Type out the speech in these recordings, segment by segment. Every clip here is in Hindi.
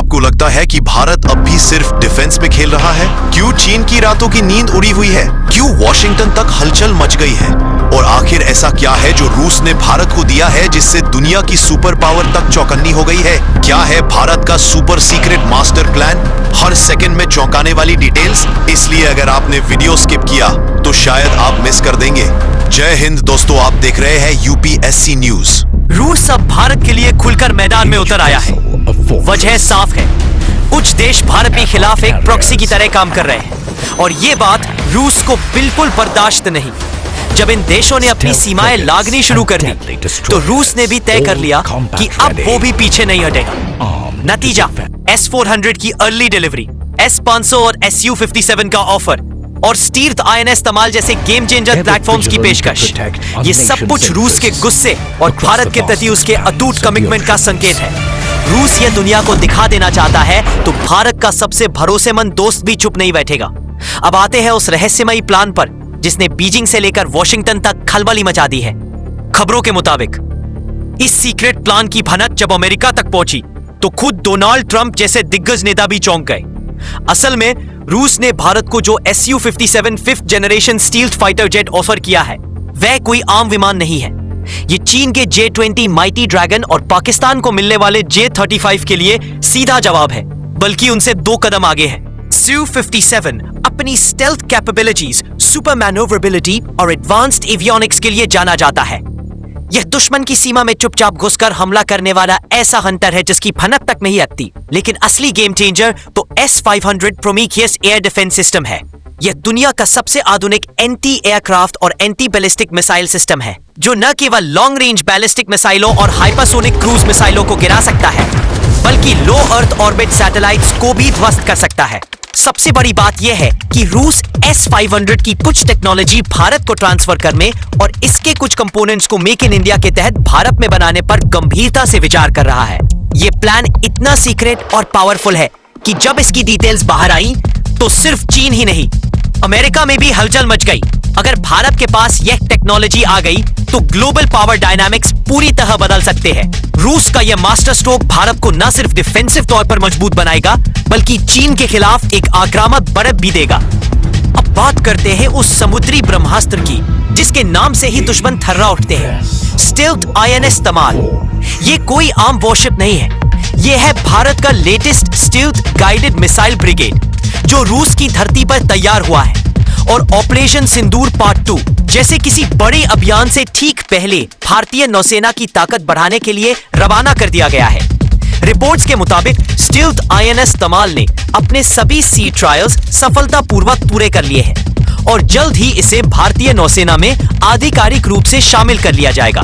आपको लगता है कि भारत अब भी सिर्फ डिफेंस में खेल रहा है? क्यों चीन की रातों की नींद उड़ी हुई है? क्यों वॉशिंगटन तक हलचल मच गई है? और आखिर ऐसा क्या है जो रूस ने भारत को दिया है जिससे दुनिया की सुपर पावर तक चौकन्नी हो गई है? क्या है भारत का सुपर सीक्रेट मास्टर प्लान? हर सेकंड में चौंकाने वाली डिटेल्स। इसलिए अगर आपने वीडियो स्किप किया तो शायद आप मिस कर देंगे। जय हिंद दोस्तों, आप देख रहे हैं यूपीएससी न्यूज। रूस अब भारत के लिए खुलकर मैदान में उतर आया है। वजह साफ है, कुछ देश भारत के खिलाफ एक प्रॉक्सी की तरह काम कर रहे हैं और ये बात रूस को बिल्कुल बर्दाश्त नहीं। जब इन देशों ने अपनी सीमाएं लागनी शुरू कर दी तो रूस ने भी तय कर लिया कि अब वो भी पीछे नहीं हटेगा। नतीजा, S-400 की अर्ली डिलीवरी, S-500 और Su-57 का ऑफर और स्टील्थ INS तमाल जैसे गेम चेंजर प्लेटफॉर्म्स की पेशकश। ये सब कुछ रूस के गुस्से और भारत के प्रति उसके अटूट कमिटमेंट का संकेत है। रूस ये दुनिया को दिखा देना चाहता है तो भारत का सबसे भरोसेमंद दोस्त भी चुप नहीं बैठेगा। अब आते हैं उस रहस्यमयी प्लान पर जिसने बीजिंग से लेकर वॉशिंगटन तक खलबली मचा दी है। खबरों के मुताबिक इस सीक्रेट प्लान की भनक जब अमेरिका तक पहुंची तो खुद डोनाल्ड ट्रंप जैसे दिग्गज नेता भी चौंक गए। असल में रूस ने भारत को जो Su-57 5th generation stealth fighter jet offer किया है वह कोई आम विमान नहीं है। ये चीन के J-20 माइटी ड्रैगन और पाकिस्तान को मिलने वाले J-35 के लिए सीधा जवाब है, बल्कि उनसे 2 कदम आगे है। Su-57 अपनी स्टेल्थ कैपेबिलिटीज, सुपर मैनोवरेबिलिटी और एडवांस्ड एवियोनिक्स के लिए जाना जाता है। यह दुश्मन की सीमा में चुपचाप घुसकर हमला करने वाला ऐसा हंटर है जिसकी भनक तक नहीं लगती। लेकिन असली गेम चेंजर तो S-500 Prometheus air defence system है। यह दुनिया का सबसे आधुनिक एंटी एयरक्राफ्ट और एंटी बैलिस्टिक मिसाइल सिस्टम है जो न केवल लॉन्ग रेंज बैलिस्टिक मिसाइलों और हाइपरसोनिक क्रूज मिसाइलों को गिरा सकता है बल्कि लो अर्थ ऑर्बिट सैटेलाइट्स को भी ध्वस्त कर सकता है। सबसे बड़ी बात यह है कि रूस S-500 की कुछ टेक्नोलॉजी भारत को ट्रांसफर करने और इसके कुछ कंपोनेंट्स को मेक इन इंडिया के तहत भारत में बनाने पर गंभीरता से विचार कर रहा है। यह प्लान इतना सीक्रेट और पावरफुल है कि जब इसकी डिटेल्स बाहर आई तो सिर्फ चीन ही नहीं, अमेरिका में भी हलचल मच गई। अगर भारत के पास यह टेक्नोलॉजी आ गई तो ग्लोबल पावर डायनामिक्स पूरी तरह बदल सकते हैं। रूस का यह मास्टर स्ट्रोक भारत को न सिर्फ डिफेंसिव तौर पर मजबूत बनाएगा बल्कि चीन के खिलाफ एक आक्रामक बढ़त भी देगा। अब बात करते हैं उस समुद्री ब्रह्मास्त्र की जिसके नाम से ही दुश्मन थर्रा उठते हैं, स्टील्थ INS तमाल। ये कोई आम वॉरशिप नहीं है, ये है भारत का latest stealth guided missile brigade जो रूस की धरती पर तैयार हुआ है और ऑपरेशन सिंदूर पार्ट 2 जैसे किसी बड़े अभियान से ठीक पहले भारतीय नौसेना की ताकत बढ़ाने के लिए रवाना कर दिया गया है। रिपोर्ट्स के मुताबिक स्टील्थ INS तमाल ने अपने सभी सी ट्रायल्स सफलतापूर्वक पूरे कर लिए हैं और जल्द ही इसे भारतीय नौसेना में आधिकारिक रूप से शामिल कर लिया जाएगा।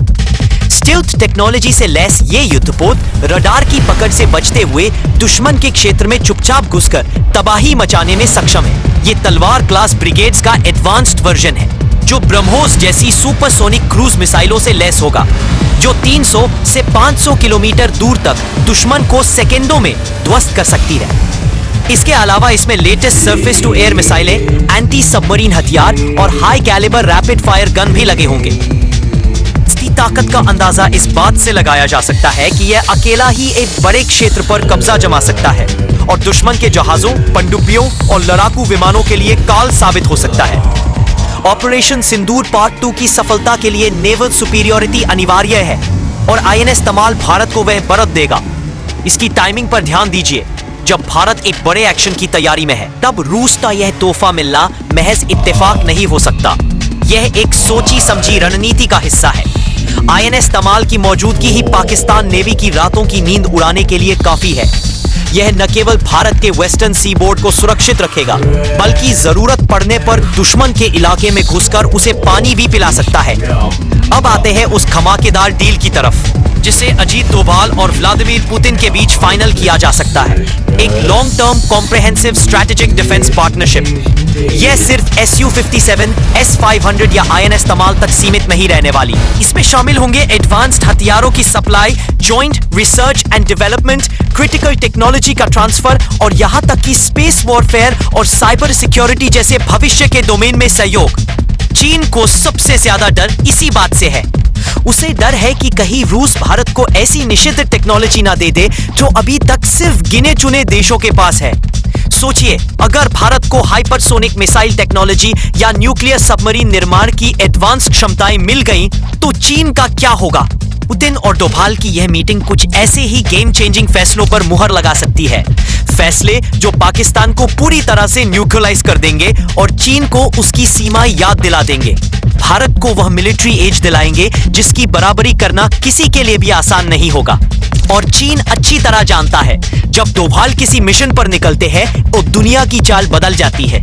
स्टील्थ टेक्नोलॉजी से लैस ये युद्धपोत रडार की पकड़ से बचते हुए दुश्मन के क्षेत्र में चुपचाप घुसकर तबाही मचाने में सक्षम है। ये तलवार क्लास ब्रिगेड्स का एडवांस्ड वर्जन है जो ब्रह्मोस जैसी सुपरसोनिक क्रूज मिसाइलों से लैस होगा जो 300 से 500 किलोमीटर दूर तक दुश्मन को सेकेंडों में ध्वस्त कर सकती है। इसके अलावा इसमें लेटेस्ट सरफेस टू एयर मिसाइलें, एंटी सबमरीन हथियार और high calibre rapid fire gun भी लगे होंगे। इसकी ताकत का अंदाजा इस बात से लगाया जा सकता है कि यह अकेला ही एक बड़े क्षेत्र पर कब्जा जमा सकता है और दुश्मन के जहाजों, पनडुब्बियों और लड़ाकू विमानों के लिए काल साबित हो सकता है। ऑपरेशन सिंदूर पार्ट 2 की सफलता के लिए नेवल सुपीरियरिटी अनिवार्य है और INS तमाल भारत को वह बढ़त देगा। इसकी टाइमिंग पर ध्यान दीजिए। जब भारत एक बड़े एक्शन की तैयारी में है तब रूस का यह तोहफा मिलना महज इत्तेफाक नहीं हो सकता। यह एक सोची समझी रणनीति का हिस्सा है। INS तमाल की मौजूदगी ही पाकिस्तान नेवी की रातों की नींद उड़ाने के लिए काफी है। यह न केवल भारत के वेस्टर्न सीबोर्ड को सुरक्षित रखेगा बल्कि जरूरत पड़ने पर दुश्मन के इलाके में घुसकर उसे पानी भी पिला सकता है। अब आते हैं उस धमाकेदार डील की तरफ जिसे अजीत डोभाल और व्लादिमीर पुतिन के बीच फाइनल किया जा सकता है। एक long term comprehensive strategic defence partnership. यह सिर्फ Su-57, S-500 या INS तमाल तक सीमित नहीं रहने वाली। इसमें शामिल होंगे एडवांस्ड हथियारों की supply, joint research and development, critical technology का ट्रांसफर और यहाँ तक कि स्पेस वॉरफेयर और साइबर सिक्योरिटी जैसे भविष्य के डोमेन में सहयोग। चीन को सबसे ज्यादा डर इसी बात से है। उसे डर है कि कहीं रूस भारत को ऐसी निषिद्ध टेक्नोलॉजी ना दे दे जो अभी तक सिर्फ गिने चुने देशों के पास है। सोचिए, अगर भारत को हाइपरसोनिक मिसाइल टेक्नोलॉजी या न्यूक्लियर सबमरीन निर्माण की एडवांस क्षमताएं मिल गईं, तो चीन का क्या होगा? पुतिन और डोभाल की यह मीटिंग कुछ ऐसे ही गेम चेंजिंग फैसलों पर मुहर लगा सकती है। फैसले जो पाकिस्तान को पूरी तरह से न्यूट्रलाइज कर देंगे और चीन को उसकी सीमाएं याद दिला देंगे। भारत को वह मिलिट्री एज दिलाएंगे जिसकी बराबरी करना किसी के लिए भी आसान नहीं होगा। और चीन अच्छी तरह जानता है, जब डोभाल किसी मिशन पर निकलते हैं तो दुनिया की चाल बदल जाती है।